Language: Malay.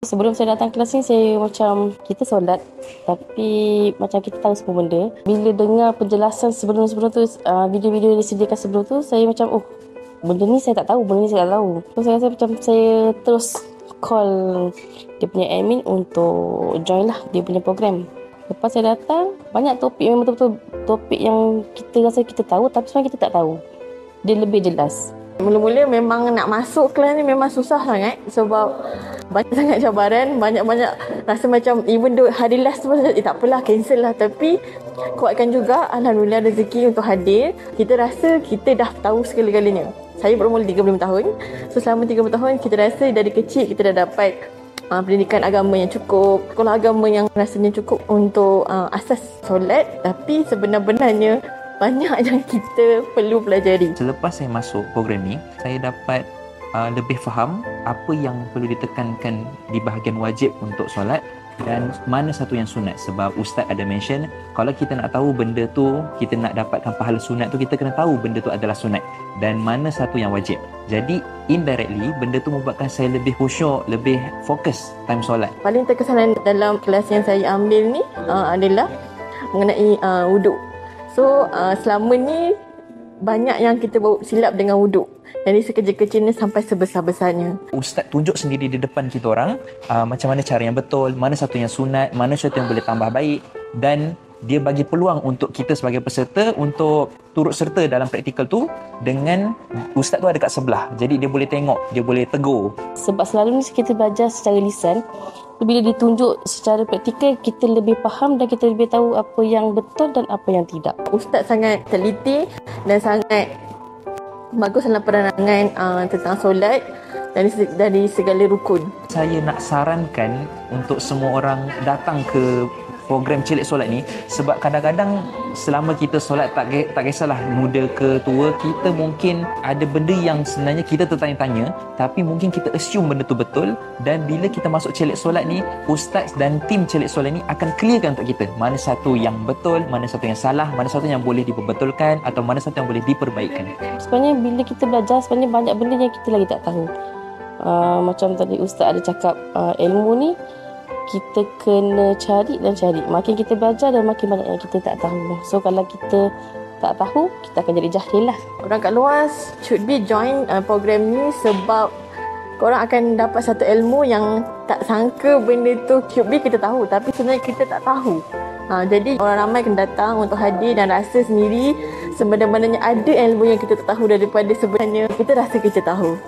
Sebelum saya datang kelas ni, saya macam kita solat tapi macam kita tahu semua benda. Bila dengar penjelasan sebelum tu, video-video yang disediakan sebelum tu, saya macam benda ni saya tak tahu, benda ni saya tak tahu. So saya rasa macam saya terus call dia punya admin untuk join lah dia punya program. Lepas saya datang, banyak topik memang betul-betul topik yang kita rasa kita tahu tapi sebenarnya kita tak tahu. Dia lebih jelas. Mula-mula memang nak masuk kelas ni memang susah sangat sebab banyak sangat cabaran, banyak-banyak rasa macam even though hari last tu tak apalah, cancel lah. Tapi kuatkan juga, alhamdulillah rezeki untuk hadir. Kita rasa kita dah tahu segala-galanya. Saya berumur 35 tahun. So selama 30 tahun kita rasa dari kecil kita dah dapat pendidikan agama yang cukup, sekolah agama yang rasanya cukup untuk asas solat. Tapi sebenar-benarnya banyak yang kita perlu pelajari. Selepas saya masuk program ni, saya dapat lebih faham apa yang perlu ditekankan di bahagian wajib untuk solat dan mana satu yang sunat. Sebab Ustaz ada mention, kalau kita nak tahu benda tu, kita nak dapatkan pahala sunat tu, kita kena tahu benda tu adalah sunat dan mana satu yang wajib. Jadi indirectly, benda tu membuatkan saya lebih khusyuk, lebih fokus time solat. Paling terkesan dalam kelas yang saya ambil ni adalah mengenai wuduk. So selama ni banyak yang kita bawa silap dengan wuduk. Dari sekecil-kecilnya sampai sebesar-besarnya. Ustaz tunjuk sendiri di depan kita orang macam mana cara yang betul, mana satu yang sunat, mana satu yang boleh tambah baik, dan dia bagi peluang untuk kita sebagai peserta untuk turut serta dalam praktikal tu dengan Ustaz tu ada kat sebelah. Jadi dia boleh tengok, dia boleh tegur. Sebab selalu ni kita belajar secara lisan, bila ditunjuk secara praktikal, kita lebih faham dan kita lebih tahu apa yang betul dan apa yang tidak. Ustaz sangat teliti dan sangat bagus dalam penerangan tentang solat dari segala rukun. Saya nak sarankan untuk semua orang datang ke program Celik Solat ni, sebab kadang-kadang selama kita solat tak kisahlah muda ke tua, kita mungkin ada benda yang sebenarnya kita tertanya-tanya tapi mungkin kita assume benda tu betul, dan bila kita masuk Celik Solat ni, ustaz dan tim Celik Solat ni akan clearkan untuk kita mana satu yang betul, mana satu yang salah, mana satu yang boleh diperbetulkan atau mana satu yang boleh diperbaikkan. Sebenarnya bila kita belajar, sebenarnya banyak benda yang kita lagi tak tahu. Macam tadi ustaz ada cakap, ilmu ni kita kena cari dan cari. Makin kita belajar dan makin banyak yang kita tak tahu. So kalau kita tak tahu, kita akan jadi jahil lah. Orang kat luar should be join program ni sebab korang akan dapat satu ilmu yang tak sangka benda tu should be kita tahu, tapi sebenarnya kita tak tahu. Jadi orang ramai akan datang untuk hadir dan rasa sendiri sebenarnya ada ilmu yang kita tak tahu daripada sebenarnya kita rasa kita tahu.